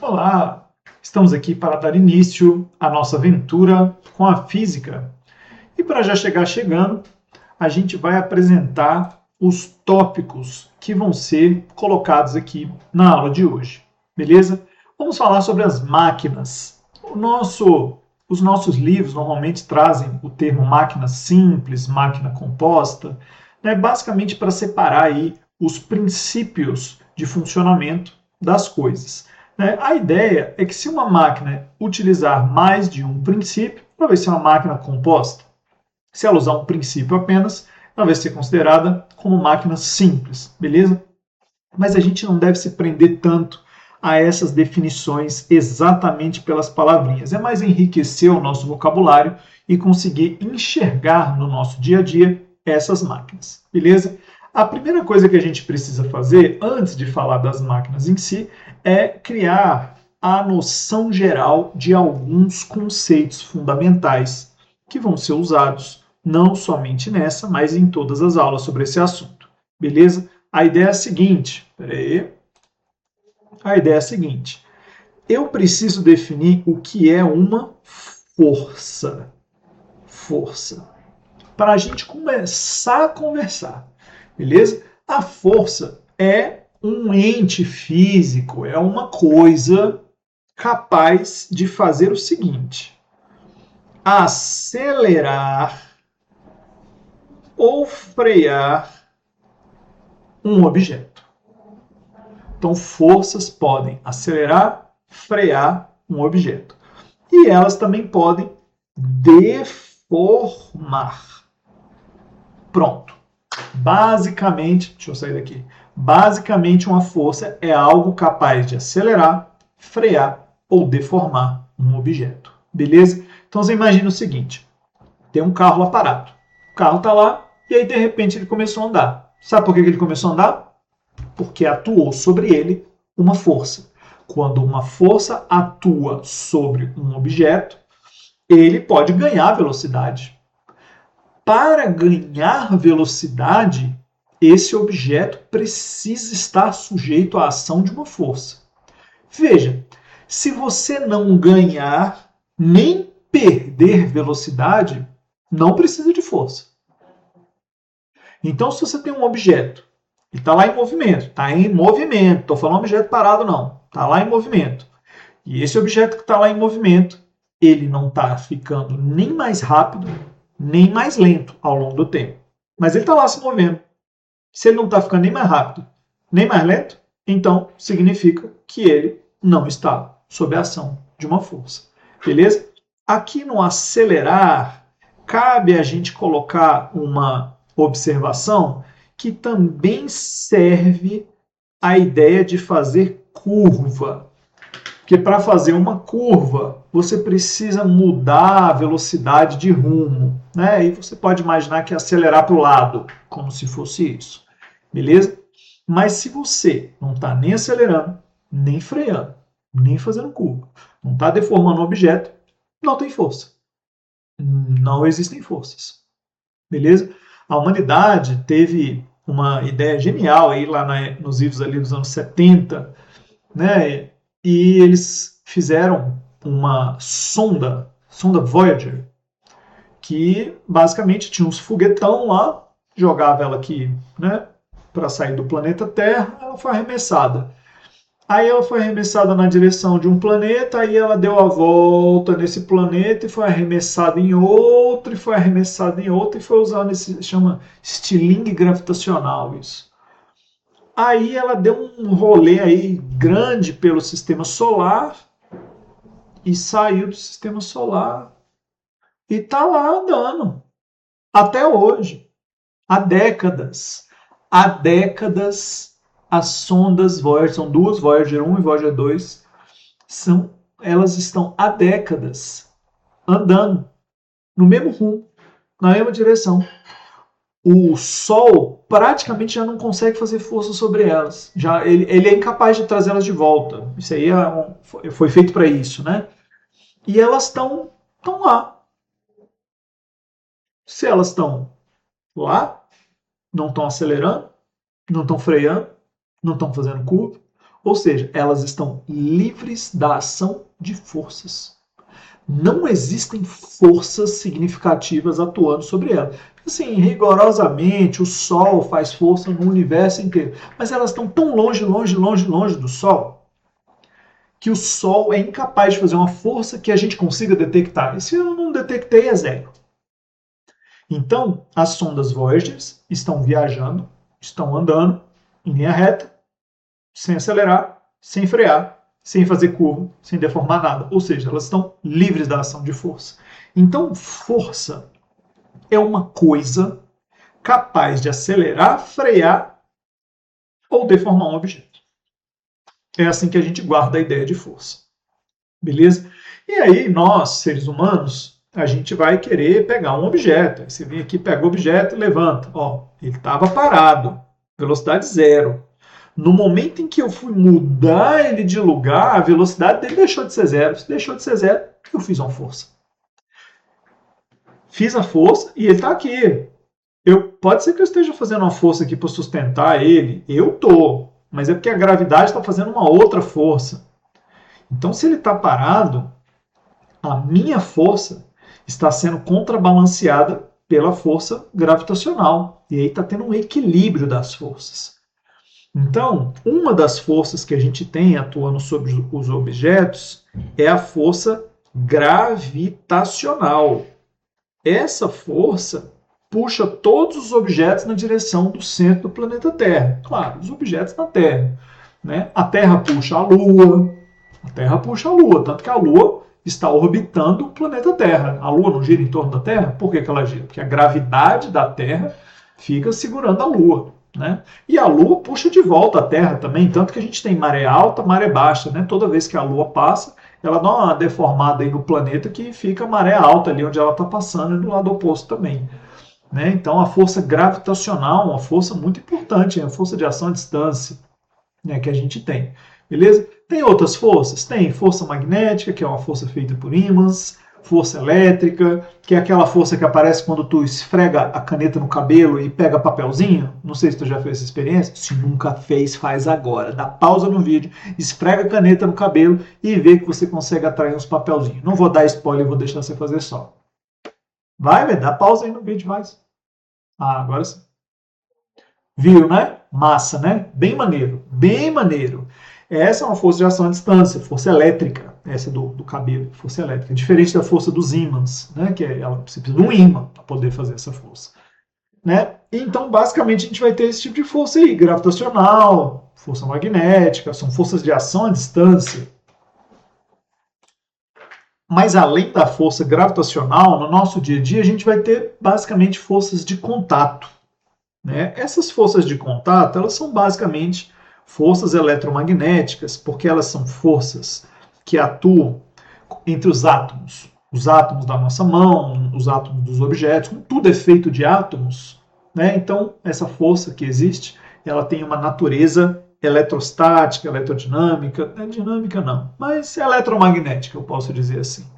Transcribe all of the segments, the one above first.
Olá! Estamos aqui para dar início à nossa aventura com a física. E para já chegar chegando, a gente vai apresentar os tópicos que vão ser colocados aqui na aula de hoje. Beleza? Vamos falar sobre as máquinas. Os nossos livros normalmente trazem o termo máquina simples, máquina composta, né, basicamente para separar aí os princípios de funcionamento das coisas. Né? A ideia é que se uma máquina utilizar mais de um princípio, ela vai ser uma máquina composta. Se ela usar um princípio apenas, ela vai ser considerada como máquina simples, beleza? Mas a gente não deve se prender tanto a essas definições exatamente pelas palavrinhas. É mais enriquecer o nosso vocabulário e conseguir enxergar no nosso dia a dia essas máquinas, beleza? A primeira coisa que a gente precisa fazer, antes de falar das máquinas em si, é criar a noção geral de alguns conceitos fundamentais que vão ser usados não somente nessa, mas em todas as aulas sobre esse assunto, beleza? A ideia é a seguinte, a ideia é a seguinte, eu preciso definir o que é uma força. Força. Para a gente começar a conversar, beleza? A força é um ente físico, é uma coisa capaz de fazer o seguinte: acelerar ou frear um objeto. Então, forças podem acelerar, frear um objeto. E elas também podem deformar. Pronto. Basicamente, deixa eu sair daqui. Basicamente, uma força é algo capaz de acelerar, frear ou deformar um objeto. Beleza? Então você imagina o seguinte: tem um carro lá parado. O carro está lá e aí de repente ele começou a andar. Sabe por que ele começou a andar? Porque atuou sobre ele uma força. Quando uma força atua sobre um objeto, ele pode ganhar velocidade. Para ganhar velocidade, esse objeto precisa estar sujeito à ação de uma força. Veja, se você não ganhar nem perder velocidade, não precisa de força. Então, se você tem um objeto e está lá em movimento, está em movimento, estou falando objeto parado não, está lá em movimento. E esse objeto que está lá em movimento, ele não está ficando nem mais rápido, nem mais lento ao longo do tempo. Mas ele está lá se movendo. Se ele não está ficando nem mais rápido, nem mais lento, então significa que ele não está sob a ação de uma força. Beleza? Aqui no acelerar, cabe a gente colocar uma observação que também serve a ideia de fazer curva. Porque para fazer uma curva, você precisa mudar a velocidade de rumo. Né? E você pode imaginar que acelerar para o lado, como se fosse isso. Beleza? Mas se você não está nem acelerando, nem freando, nem fazendo curva, não está deformando o objeto, não tem força. Não existem forças. Beleza? A humanidade teve uma ideia genial aí lá nos livros ali dos anos 70, né? E eles fizeram uma sonda Voyager, que basicamente tinha uns foguetão lá, jogava ela aqui, né, para sair do planeta Terra, ela foi arremessada. Aí ela foi arremessada na direção de um planeta, aí ela deu a volta nesse planeta e foi arremessada em outro, e foi arremessada em outro, e foi usando esse, chama estilingue gravitacional isso. Aí ela deu um rolê aí grande pelo sistema solar e saiu do sistema solar e tá lá andando até hoje, há décadas. Há décadas as sondas Voyager, são duas, Voyager 1 e Voyager 2, elas estão há décadas andando no mesmo rumo, na mesma direção. O Sol praticamente já não consegue fazer força sobre elas. Já ele é incapaz de trazê-las de volta. Isso aí foi feito para isso, né? E elas estão lá. Se elas estão lá, não estão acelerando, não estão freando, não estão fazendo curva, Ou seja, elas estão livres da ação de forças. Não existem forças significativas atuando sobre ela. Assim, rigorosamente, o Sol faz força no universo inteiro, mas elas estão tão longe, longe, longe, longe do Sol, que o Sol é incapaz de fazer uma força que a gente consiga detectar. E se eu não detectei, é zero. Então, as sondas Voyager estão viajando, estão andando em linha reta, sem acelerar, sem frear, sem fazer curva, sem deformar nada. Ou seja, elas estão livres da ação de força. Então, força é uma coisa capaz de acelerar, frear ou deformar um objeto. É assim que a gente guarda a ideia de força. Beleza? E aí, nós, seres humanos, a gente vai querer pegar um objeto. Aí você vem aqui, pega o objeto e levanta. Ó, ele estava parado, velocidade zero. No momento em que eu fui mudar ele de lugar, a velocidade dele deixou de ser zero. Se deixou de ser zero, eu fiz uma força. Fiz a força e ele está aqui. Pode ser que eu esteja fazendo uma força aqui para sustentar ele. Eu tô, mas é porque a gravidade está fazendo uma outra força. Então, se ele está parado, a minha força está sendo contrabalanceada pela força gravitacional. E aí está tendo um equilíbrio das forças. Então, uma das forças que a gente tem atuando sobre os objetos é a força gravitacional. Essa força puxa todos os objetos na direção do centro do planeta Terra. Claro, os objetos na Terra. Né? A Terra puxa a Lua, tanto que a Lua está orbitando o planeta Terra. A Lua não gira em torno da Terra? Por que ela gira? Porque a gravidade da Terra fica segurando a Lua. Né? E a Lua puxa de volta a Terra também, tanto que a gente tem maré alta, maré baixa. Né? Toda vez que a Lua passa, ela dá uma deformada aí no planeta que fica maré alta ali onde ela está passando e do lado oposto também. Né? Então a força gravitacional é uma força muito importante, é a força de ação à distância, né, que a gente tem. Beleza? Tem outras forças? Tem força magnética, que é uma força feita por ímãs, força elétrica, que é aquela força que aparece quando tu esfrega a caneta no cabelo e pega papelzinho. Não sei se tu já fez essa experiência. Se nunca fez, faz agora. Dá pausa no vídeo, esfrega a caneta no cabelo e vê que você consegue atrair uns papelzinhos. Não vou dar spoiler, vou deixar você fazer só. Vai, velho, dá pausa aí no vídeo, mais. Ah, agora sim. Viu, né? Massa, né? Bem maneiro, bem maneiro. Essa é uma força de ação à distância, força elétrica, essa do cabelo, força elétrica. Diferente da força dos ímãs, né? Que ela precisa de um ímã para poder fazer essa força. Né? Então, basicamente, a gente vai ter esse tipo de força aí, gravitacional, força magnética, são forças de ação à distância. Mas além da força gravitacional, no nosso dia a dia, a gente vai ter basicamente forças de contato. Né? Essas forças de contato, elas são basicamente forças eletromagnéticas, porque elas são forças que atuam entre os átomos da nossa mão, os átomos dos objetos, como tudo é feito de átomos, né? Então essa força que existe, ela tem uma natureza eletrostática, eletrodinâmica, não é dinâmica não, mas eletromagnética, eu posso dizer assim.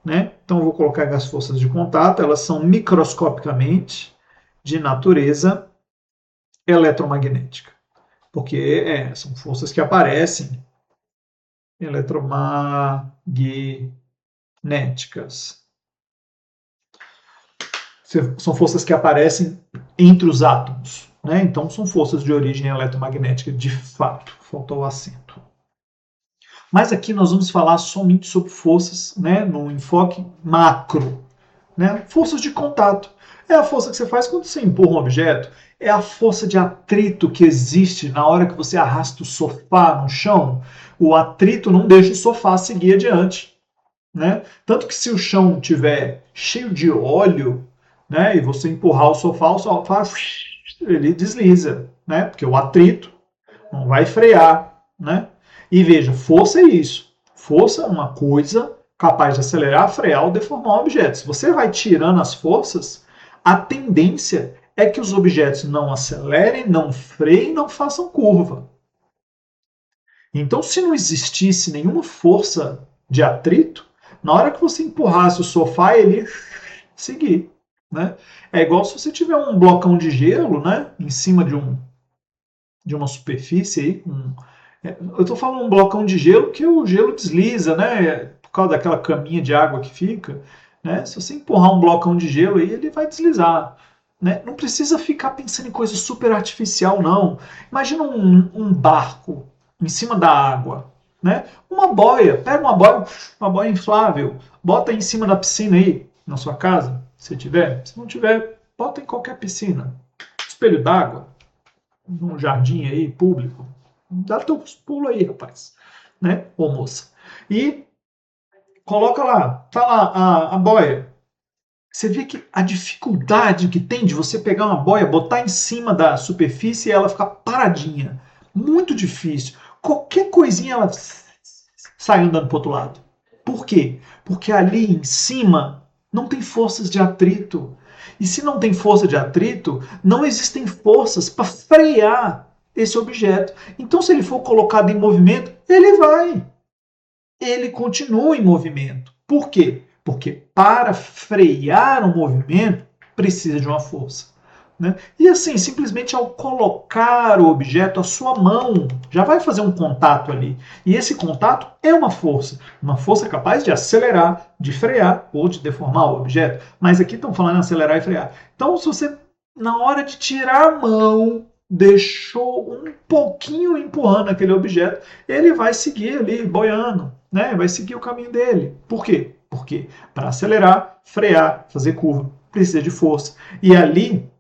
Né? Então eu vou colocar as forças de contato, elas são microscopicamente de natureza eletromagnética, porque são forças que aparecem eletromagnéticas. São forças que aparecem entre os átomos. Né? Então, são forças de origem eletromagnética, de fato. Faltou o acento. Mas aqui nós vamos falar somente sobre forças, né, no enfoque macro. Né? Forças de contato. É a força que você faz quando você empurra um objeto. É a força de atrito que existe na hora que você arrasta o sofá no chão. O atrito não deixa o sofá seguir adiante. Né? Tanto que se o chão tiver cheio de óleo, né, e você empurrar o sofá ele desliza, né? Porque o atrito não vai frear, né? E veja, força é isso. Força é uma coisa capaz de acelerar, frear ou deformar um objeto. Se você vai tirando as forças, a tendência é que os objetos não acelerem, não freiem, não façam curva. Então, se não existisse nenhuma força de atrito, na hora que você empurrasse o sofá, ele ia seguir. Né? É igual se você tiver um blocão de gelo, né, em cima de uma superfície aí, Eu estou falando um blocão de gelo que o gelo desliza, né? Por causa daquela caminha de água que fica. Né? Se você empurrar um blocão de gelo aí, ele vai deslizar. Né? Não precisa ficar pensando em coisa super artificial, não. Imagina um barco em cima da água. Né? Uma boia, pega uma boia inflável, bota em cima da piscina aí, na sua casa, se tiver. Se não tiver, bota em qualquer piscina. Espelho d'água, num jardim aí público. Dá teu pulo aí, rapaz. Né? Ô moça. E coloca lá, tá lá a boia. Você vê que a dificuldade que tem de você pegar uma boia, botar em cima da superfície e ela ficar paradinha. Muito difícil. Qualquer coisinha ela sai andando para o outro lado. Por quê? Porque ali em cima não tem forças de atrito. E se não tem força de atrito, não existem forças para frear esse objeto. Então, se ele for colocado em movimento, ele vai. Ele continua em movimento. Por quê? Porque para frear o movimento precisa de uma força. Né? E assim, simplesmente ao colocar o objeto, a sua mão já vai fazer um contato ali. E esse contato é uma força capaz de acelerar, de frear ou de deformar o objeto. Mas aqui estão falando em acelerar e frear. Então, se você, na hora de tirar a mão, deixou um pouquinho empurrando aquele objeto, ele vai seguir ali, boiando, né? Vai seguir o caminho dele. Por quê? Porque para acelerar, frear, fazer curva, precisa de força. E ali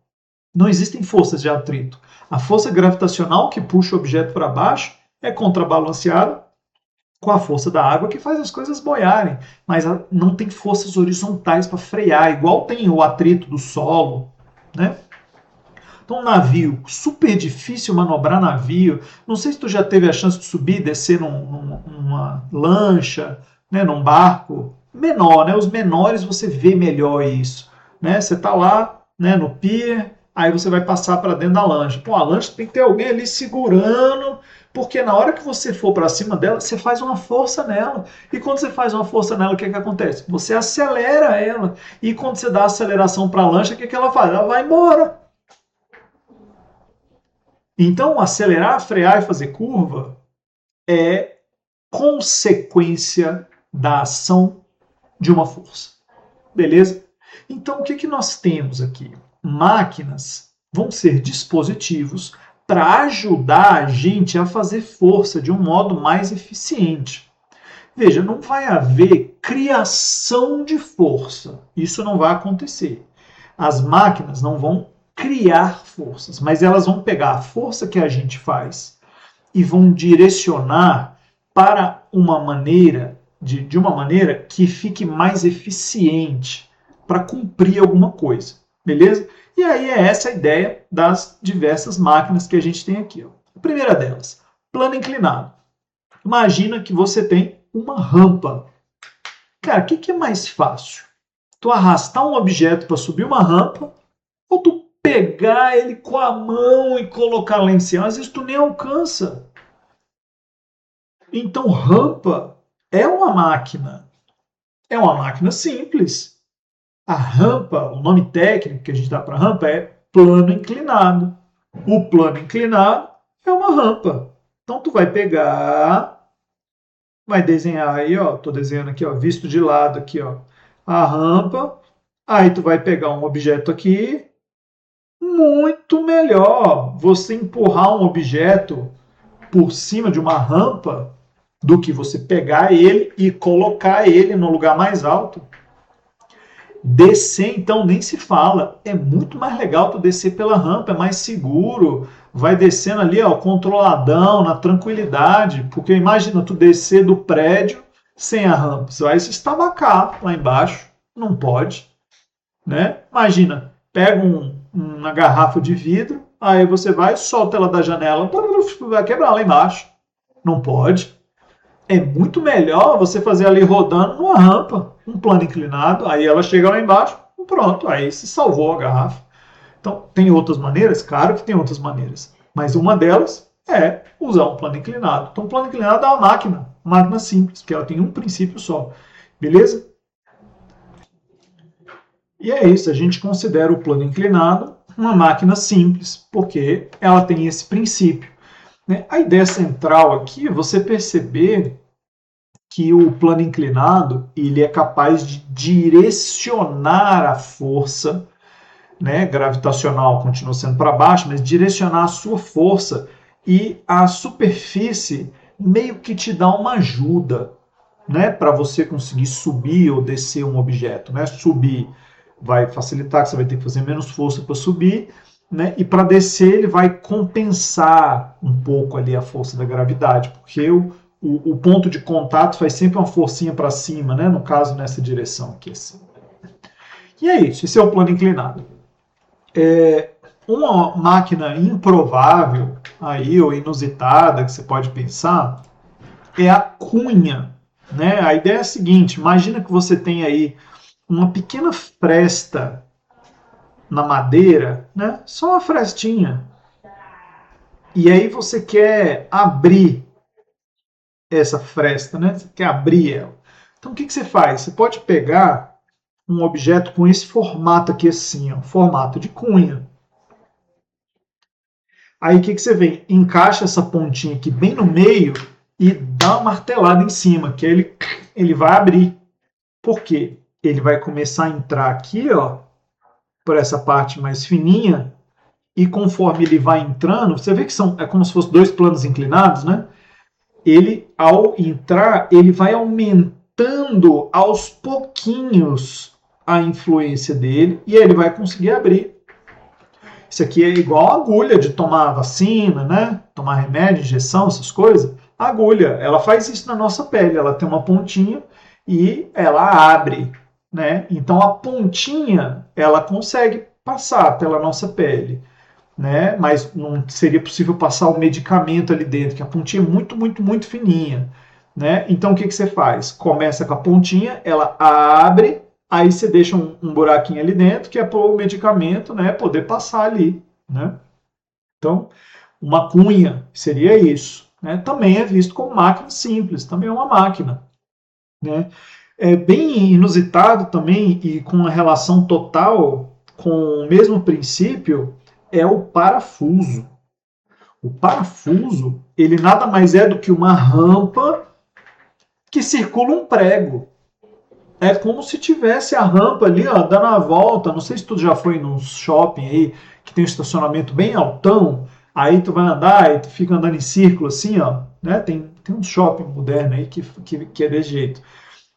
não existem forças de atrito. A força gravitacional que puxa o objeto para baixo é contrabalanceada com a força da água que faz as coisas boiarem, mas não tem forças horizontais para frear, igual tem o atrito do solo, né? Então, navio, super difícil manobrar navio. Não sei se tu já teve a chance de subir e descer numa lancha, né, num barco menor, né? Os menores você vê melhor isso, né? Você tá lá, né, no pier, aí você vai passar para dentro da lancha. Pô, a lancha tem que ter alguém ali segurando, porque na hora que você for para cima dela, você faz uma força nela. E quando você faz uma força nela, o que acontece? Você acelera ela. E quando você dá aceleração para a lancha, o que ela faz? Ela vai embora. Então, acelerar, frear e fazer curva é consequência da ação de uma força. Beleza? Então, o que nós temos aqui? Máquinas vão ser dispositivos para ajudar a gente a fazer força de um modo mais eficiente. Veja, não vai haver criação de força. Isso não vai acontecer. As máquinas não vão criar forças, mas elas vão pegar a força que a gente faz e vão direcionar para uma maneira, de uma maneira que fique mais eficiente para cumprir alguma coisa, beleza? E aí é essa a ideia das diversas máquinas que a gente tem aqui. Ó. A primeira delas, plano inclinado. Imagina que você tem uma rampa. Cara, o que é mais fácil? Tu arrastar um objeto para subir uma rampa ou tu pegar ele com a mão e colocar lá em cima? Às vezes tu nem alcança. Então, rampa é uma máquina. É uma máquina simples. A rampa, o nome técnico que a gente dá para rampa é plano inclinado. O plano inclinado é uma rampa. Então, tu vai pegar, vai desenhar aí, ó, tô desenhando aqui, ó, visto de lado aqui, ó, a rampa. Aí tu vai pegar um objeto aqui. Muito melhor você empurrar um objeto por cima de uma rampa do que você pegar ele e colocar ele no lugar mais alto. Descer, então, nem se fala. É muito mais legal tu descer pela rampa, é mais seguro. Vai descendo ali, ó, controladão, na tranquilidade. Porque imagina tu descer do prédio sem a rampa. Você vai se estabacar lá embaixo. Não pode. Né? Imagina, pega uma garrafa de vidro, aí você vai, solta ela da janela, vai quebrar lá embaixo. Não pode. É muito melhor você fazer ali rodando numa rampa, um plano inclinado, aí ela chega lá embaixo, pronto, aí se salvou a garrafa. Então, tem outras maneiras? Claro que tem outras maneiras. Mas uma delas é usar um plano inclinado. Então, o plano inclinado é uma máquina simples, porque ela tem um princípio só. Beleza? E é isso, a gente considera o plano inclinado uma máquina simples, porque ela tem esse princípio. né? A ideia central aqui é você perceber que o plano inclinado ele é capaz de direcionar a força, né, gravitacional continua sendo para baixo, mas direcionar a sua força, e a superfície meio que te dá uma ajuda, né, para você conseguir subir ou descer um objeto, né? Subir vai facilitar, que você vai ter que fazer menos força para subir, né? E para descer ele vai compensar um pouco ali a força da gravidade, porque o ponto de contato faz sempre uma forcinha para cima, né? No caso nessa direção aqui assim. E é isso, esse é o plano inclinado. Uma máquina improvável aí ou inusitada que você pode pensar é a cunha, né? A ideia é a seguinte: imagina que você tem aí uma pequena fresta na madeira, né? Só uma frestinha. E aí você quer abrir essa fresta, né? Você quer abrir ela. Então o que você faz? Você pode pegar um objeto com esse formato aqui assim, ó, formato de cunha. Aí o que você vem? Encaixa essa pontinha aqui bem no meio e dá uma martelada em cima, que ele vai abrir. Por quê? Ele vai começar a entrar aqui, ó, por essa parte mais fininha, e conforme ele vai entrando, você vê que é como se fossem dois planos inclinados, né? Ele, ao entrar, ele vai aumentando aos pouquinhos a influência dele e ele vai conseguir abrir. Isso aqui é igual a agulha de tomar vacina, né? Tomar remédio, injeção, essas coisas. A agulha, ela faz isso na nossa pele. Ela tem uma pontinha e ela abre, né? Então a pontinha, ela consegue passar pela nossa pele, né? Mas não seria possível passar o medicamento ali dentro, que a pontinha é muito, muito, muito fininha, né? Então o que você faz? Começa com a pontinha, ela abre, aí você deixa um buraquinho ali dentro, que é para o medicamento, né, poder passar ali, né? Então, uma cunha seria isso, né? Também é visto como máquina simples, também é uma máquina, né? É bem inusitado também e com uma relação total com o mesmo princípio é o parafuso. O parafuso, ele nada mais é do que uma rampa que circula um prego. É como se tivesse a rampa ali, ó, dando a volta. Não sei se tu já foi num shopping aí que tem um estacionamento bem altão. Aí tu vai andar e tu fica andando em círculo assim, ó, né? Tem um shopping moderno aí que é desse jeito.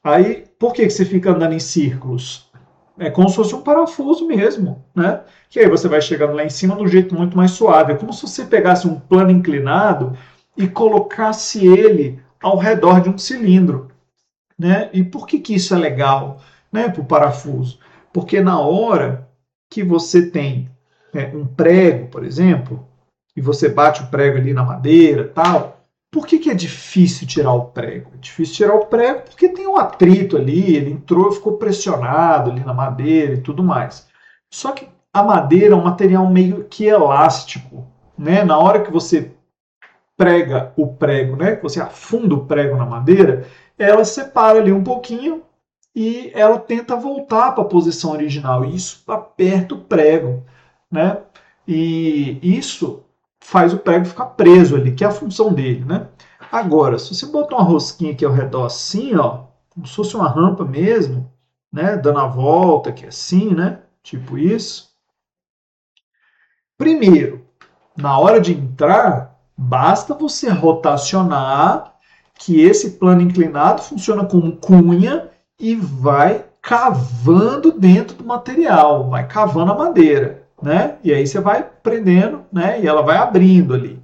Aí, por que você fica andando em círculos? É como se fosse um parafuso mesmo, né? Que aí você vai chegando lá em cima de um jeito muito mais suave. É como se você pegasse um plano inclinado e colocasse ele ao redor de um cilindro, né? E por que isso é legal, né, para o parafuso? Porque na hora que você tem um prego, por exemplo, e você bate o prego ali na madeira, tal, por que é difícil tirar o prego? É difícil tirar o prego porque tem um atrito ali, ele entrou, ficou pressionado ali na madeira e tudo mais. Só que a madeira é um material meio que elástico, né? Na hora que você prega o prego, né? Que você afunda o prego na madeira, ela separa ali um pouquinho e ela tenta voltar para a posição original. E isso aperta o prego, né? E isso faz o prego ficar preso ali, que é a função dele, né? Agora, se você botar uma rosquinha aqui ao redor assim, ó, como se fosse uma rampa mesmo, né? Dando a volta aqui assim, né? Tipo isso. Primeiro, na hora de entrar, basta você rotacionar que esse plano inclinado funciona como cunha e vai cavando dentro do material, vai cavando a madeira, né? E aí você vai prendendo, né? E ela vai abrindo ali,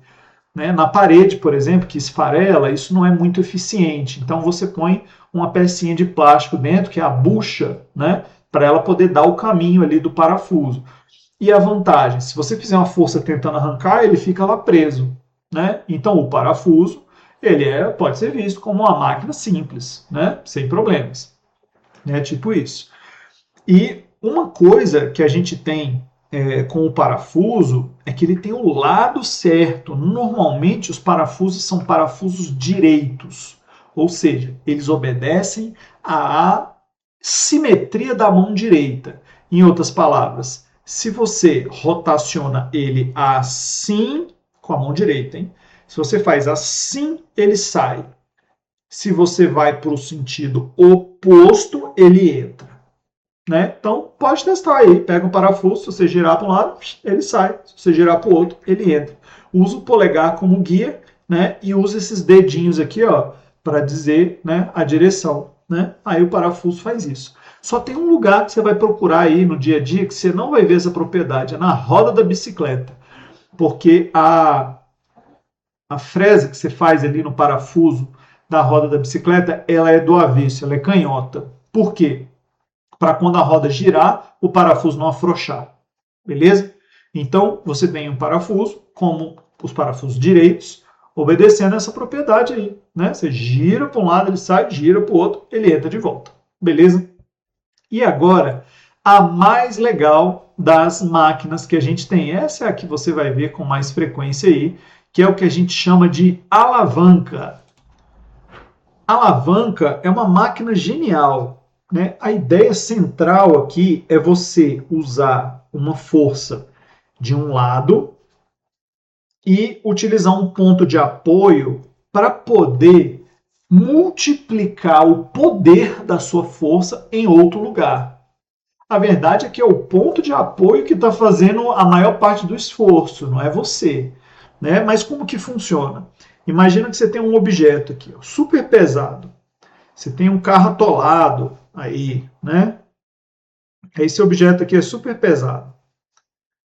né? Na parede, por exemplo, que esfarela, isso não é muito eficiente. Então você põe uma pecinha de plástico dentro, que é a bucha, né? Para ela poder dar o caminho ali do parafuso. E a vantagem, se você fizer uma força tentando arrancar, ele fica lá preso, né? Então o parafuso, pode ser visto como uma máquina simples, né? Sem problemas, né? Tipo isso. E uma coisa que a gente tem com o parafuso é que ele tem o lado certo. Normalmente os parafusos são parafusos direitos, ou seja, eles obedecem à simetria da mão direita. Em outras palavras, se você rotaciona ele assim, com a mão direita, hein? Se você faz assim, ele sai. Se você vai para o sentido oposto, ele entra. Né? Então, pode testar aí. Pega um parafuso, se você girar para um lado, ele sai. Se você girar para o outro, ele entra. Usa o polegar como guia, né? E usa esses dedinhos aqui, ó, para dizer, né, a direção. Né? Aí o parafuso faz isso. Só tem um lugar que você vai procurar aí no dia a dia que você não vai ver essa propriedade, é na roda da bicicleta. Porque a fresa que você faz ali no parafuso da roda da bicicleta, ela é do avesso, ela é canhota. Por quê? Para quando a roda girar, o parafuso não afrouxar. Beleza? Então, você tem um parafuso, como os parafusos direitos, obedecendo essa propriedade aí. Né? Você gira para um lado, ele sai, gira para o outro, ele entra de volta. Beleza? E agora, a mais legal das máquinas que a gente tem. Essa é a que você vai ver com mais frequência aí, que é o que a gente chama de alavanca. Alavanca é uma máquina genial. Né? A ideia central aqui é você usar uma força de um lado e utilizar um ponto de apoio para poder multiplicar o poder da sua força em outro lugar. A verdade é que é o ponto de apoio que está fazendo a maior parte do esforço, não é você. Né? Mas como que funciona? Imagina que você tem um objeto aqui, ó, super pesado. Você tem um carro atolado aí, né? Esse objeto aqui é super pesado.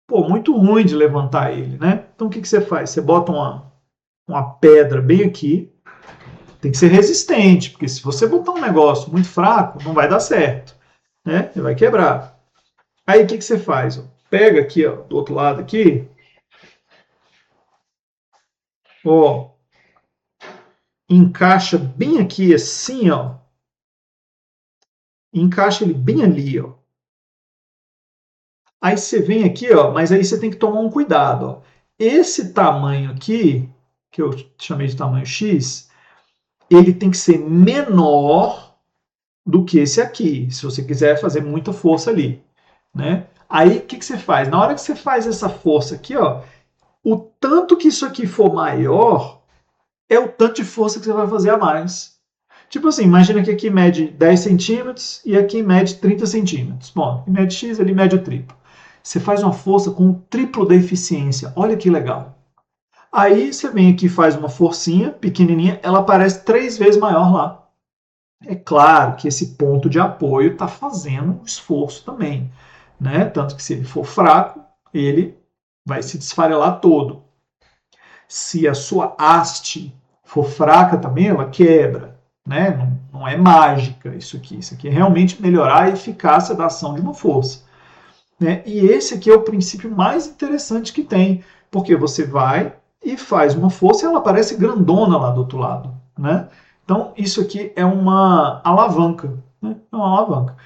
Pô, muito ruim de levantar ele, né? Então o que você faz? Você bota uma pedra bem aqui. Tem que ser resistente, porque se você botar um negócio muito fraco, não vai dar certo. Né? Ele vai quebrar. Aí o que você faz? Pega aqui, ó, do outro lado aqui. Ó, encaixa bem aqui assim, ó. Encaixa ele bem ali, ó. Aí você vem aqui, ó, mas aí você tem que tomar um cuidado, ó. Esse tamanho aqui, que eu chamei de tamanho X, ele tem que ser menor do que esse aqui, se você quiser fazer muita força ali, né? Aí o que você faz? Na hora que você faz essa força aqui, ó, o tanto que isso aqui for maior, é o tanto de força que você vai fazer a mais. Tipo assim, imagina que aqui mede 10 centímetros e aqui mede 30 centímetros. Bom, aqui mede X, ali mede o triplo. Você faz uma força com o triplo da eficiência. Olha que legal. Aí você vem aqui e faz uma forcinha pequenininha, ela aparece 3 vezes maior lá. É claro que esse ponto de apoio está fazendo um esforço também. Né? Tanto que se ele for fraco, ele vai se desfarelar todo. Se a sua haste for fraca também, ela quebra. Né? Não é mágica isso aqui. Isso aqui é realmente melhorar a eficácia da ação de uma força. Né? E esse aqui é o princípio mais interessante que tem, porque você vai e faz uma força e ela aparece grandona lá do outro lado. Né? Então, isso aqui é uma alavanca. Né? É uma alavanca.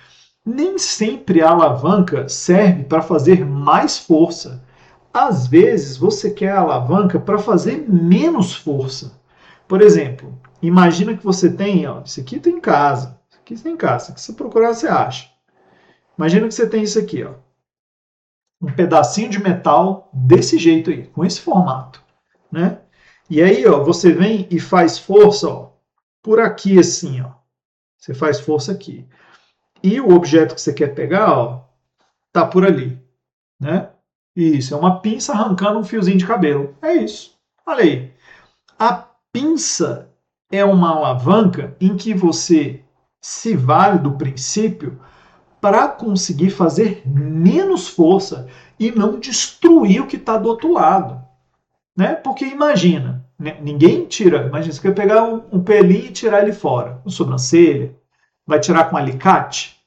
Nem sempre a alavanca serve para fazer mais força. Às vezes, você quer a alavanca para fazer menos força. Por exemplo, imagina que você tem, ó, isso aqui tem em casa, isso aqui tem em casa, se você procurar, você acha. Imagina que você tem isso aqui, ó, um pedacinho de metal desse jeito aí, com esse formato, né? E aí, ó, você vem e faz força, ó, por aqui assim, ó. Você faz força aqui. E o objeto que você quer pegar, ó, tá por ali, né? Isso, é uma pinça arrancando um fiozinho de cabelo. É isso. Olha aí. A pinça é uma alavanca em que você se vale do princípio para conseguir fazer menos força e não destruir o que está do outro lado. Né? Porque imagina, né? Ninguém tira, imagina, você quer pegar um pelinho e tirar ele fora, uma sobrancelha, vai tirar com alicate?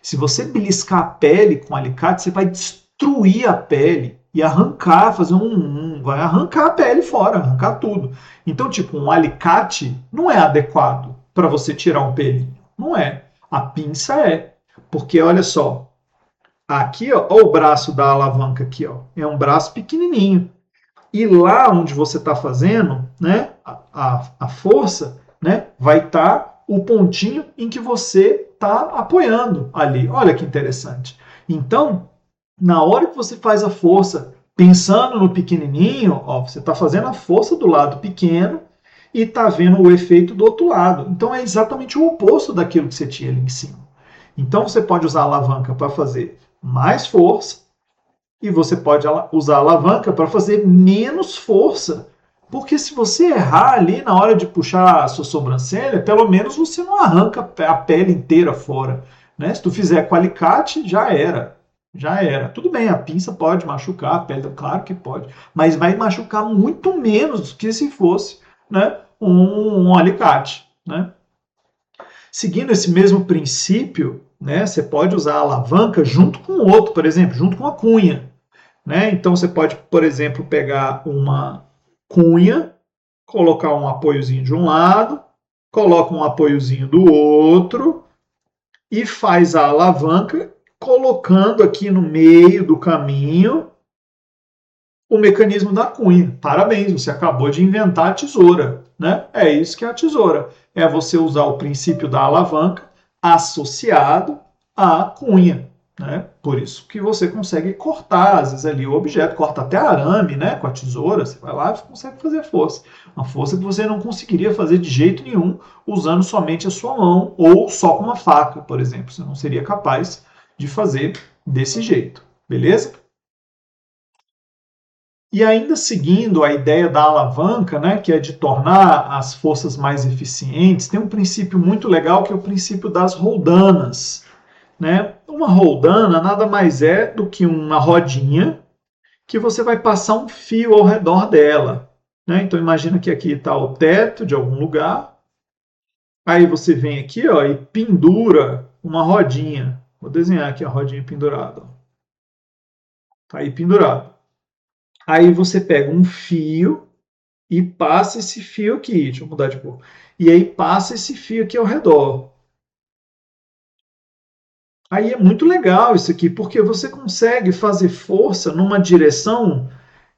Se você beliscar a pele com alicate, você vai destruir a pele e arrancar, fazer vai arrancar a pele fora, arrancar tudo. Então, tipo, um alicate não é adequado para você tirar um pelinho. Não é. A pinça é. Porque, olha só, aqui, ó, o braço da alavanca aqui, ó, é um braço pequenininho. E lá onde você está fazendo, né, a força, né, vai estar o pontinho em que você está apoiando ali. Olha que interessante. Então, na hora que você faz a força Pensando no pequenininho, ó, você está fazendo a força do lado pequeno e está vendo o efeito do outro lado. Então é exatamente o oposto daquilo que você tinha ali em cima. Então você pode usar a alavanca para fazer mais força e você pode usar a alavanca para fazer menos força. Porque se você errar ali na hora de puxar a sua sobrancelha, pelo menos você não arranca a pele inteira fora. Né? Se tu fizer com alicate, já era. Já era. Tudo bem, a pinça pode machucar a pele, claro que pode, mas vai machucar muito menos do que se fosse, né, um alicate. Né? Seguindo esse mesmo princípio, né, você pode usar a alavanca junto com o outro, por exemplo, junto com a cunha. Né? Então você pode, por exemplo, pegar uma cunha, colocar um apoiozinho de um lado, coloca um apoiozinho do outro e faz a alavanca colocando aqui no meio do caminho o mecanismo da cunha. Parabéns, você acabou de inventar a tesoura. Né? É isso que é a tesoura. É você usar o princípio da alavanca associado à cunha. Né? Por isso que você consegue cortar, às vezes, ali o objeto, corta até arame, né? Com a tesoura, você vai lá e consegue fazer força. Uma força que você não conseguiria fazer de jeito nenhum usando somente a sua mão ou só com uma faca, por exemplo. Você não seria capaz de fazer desse jeito, beleza? E ainda seguindo a ideia da alavanca, né, que é de tornar as forças mais eficientes, tem um princípio muito legal que é o princípio das roldanas. Né? Uma roldana nada mais é do que uma rodinha que você vai passar um fio ao redor dela. Né? Então imagina que aqui está o teto de algum lugar, aí você vem aqui ó, e pendura uma rodinha. Vou desenhar aqui a rodinha pendurada. Está aí pendurado. Aí você pega um fio e passa esse fio aqui. Deixa eu mudar de cor. E aí passa esse fio aqui ao redor. Aí é muito legal isso aqui, porque você consegue fazer força numa direção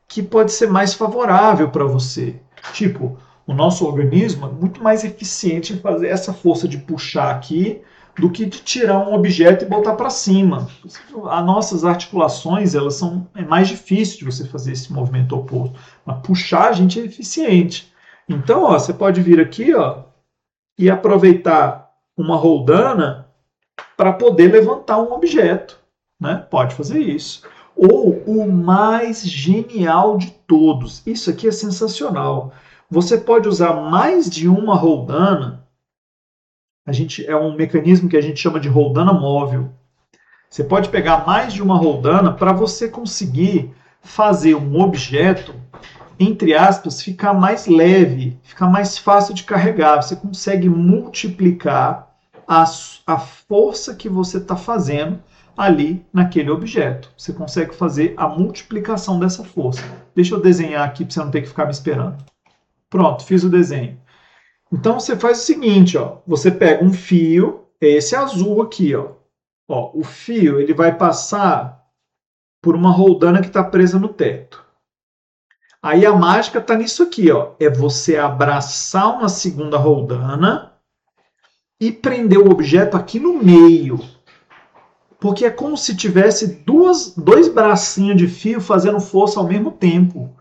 que pode ser mais favorável para você. Tipo, o nosso organismo é muito mais eficiente em fazer essa força de puxar aqui do que de tirar um objeto e botar para cima. As nossas articulações, elas são é mais difícil de você fazer esse movimento oposto. Mas puxar a gente é eficiente. Então, ó, você pode vir aqui, ó, e aproveitar uma roldana para poder levantar um objeto. Né? Pode fazer isso. Ou o mais genial de todos, isso aqui é sensacional. Você pode usar mais de uma roldana. É um mecanismo que a gente chama de roldana móvel. Você pode pegar mais de uma roldana para você conseguir fazer um objeto, entre aspas, ficar mais leve, ficar mais fácil de carregar. Você consegue multiplicar a força que você está fazendo ali naquele objeto. Você consegue fazer a multiplicação dessa força. Deixa eu desenhar aqui para você não ter que ficar me esperando. Pronto, fiz o desenho. Então você faz o seguinte, ó, você pega um fio, esse azul aqui, ó. Ó, o fio ele vai passar por uma roldana que está presa no teto. Aí a mágica está nisso aqui, ó, é você abraçar uma segunda roldana e prender o objeto aqui no meio. Porque é como se tivesse dois bracinhos de fio fazendo força ao mesmo tempo.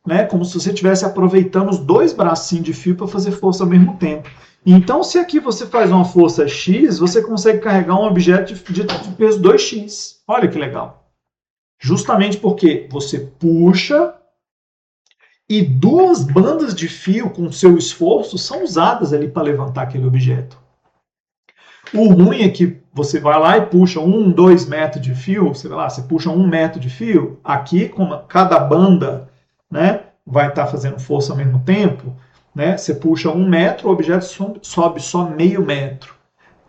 Né? Como se você estivesse aproveitando os dois bracinhos de fio para fazer força ao mesmo tempo. Então, se aqui você faz uma força X, você consegue carregar um objeto de peso 2x. Olha que legal. Justamente porque você puxa e duas bandas de fio com seu esforço são usadas ali para levantar aquele objeto. O ruim é que você vai lá e puxa 2 metros de fio, você vai lá, você puxa 1 metro de fio, aqui, como cada banda, né, vai estar fazendo força ao mesmo tempo, né, você puxa 1 metro, o objeto sobe só meio metro.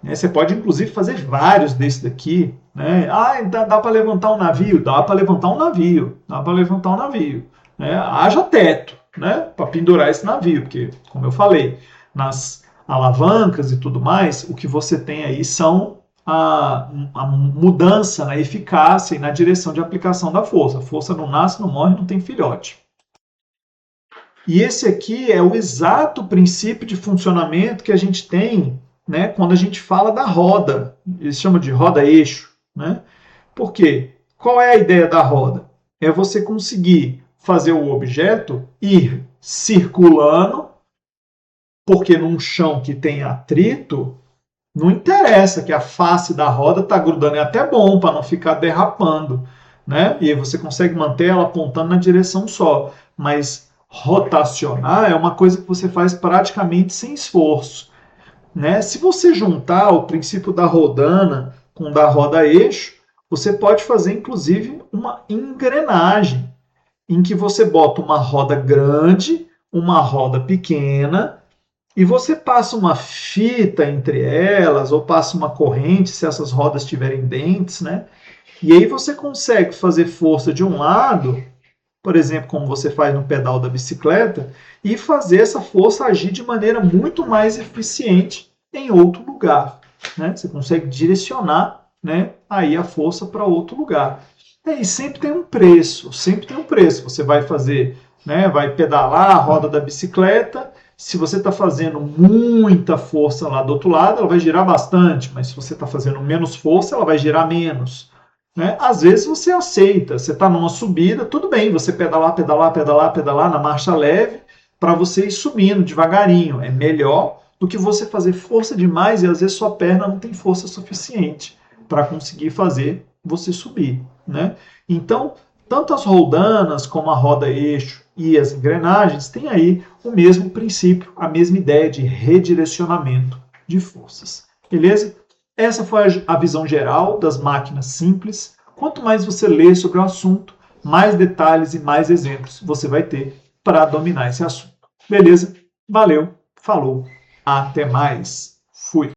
Né, você pode, inclusive, fazer vários desses daqui. Né, dá para levantar um navio? Dá para levantar um navio. Dá para levantar um navio. Né, haja teto, né, para pendurar esse navio, porque, como eu falei, nas alavancas e tudo mais, o que você tem aí são a mudança na eficácia e na direção de aplicação da força. A força não nasce, não morre, não tem filhote. E esse aqui é o exato princípio de funcionamento que a gente tem, né, quando a gente fala da roda. Eles chamam de roda-eixo. Né? Por quê? Qual é a ideia da roda? é você conseguir fazer o objeto ir circulando, porque num chão que tem atrito, não interessa que a face da roda está grudando, é até bom para não ficar derrapando, né? E aí você consegue manter ela apontando na direção só, mas rotacionar é uma coisa que você faz praticamente sem esforço, né? Se você juntar o princípio da rodana com o da roda eixo, você pode fazer inclusive uma engrenagem em que você bota uma roda grande, uma roda pequena e você passa uma fita entre elas ou passa uma corrente se essas rodas tiverem dentes, né? E aí você consegue fazer força de um lado, por exemplo, como você faz no pedal da bicicleta, e fazer essa força agir de maneira muito mais eficiente em outro lugar, né? Você consegue direcionar, né, aí a força para outro lugar. E sempre tem um preço, sempre tem um preço. Você vai fazer, né, vai pedalar a roda da bicicleta. Se você está fazendo muita força lá do outro lado, ela vai girar bastante, mas se você está fazendo menos força, ela vai girar menos. Né? Às vezes você aceita, você está numa subida, tudo bem, você pedalar, pedalar, pedalar, pedalar na marcha leve para você ir subindo devagarinho. É melhor do que você fazer força demais e às vezes sua perna não tem força suficiente para conseguir fazer você subir. Né? Então, tanto as roldanas como a roda eixo e as engrenagens têm aí o mesmo princípio, a mesma ideia de redirecionamento de forças. Beleza? Essa foi a visão geral das máquinas simples. Quanto mais você lê sobre o assunto, mais detalhes e mais exemplos você vai ter para dominar esse assunto. Beleza? Valeu, falou, até mais. Fui.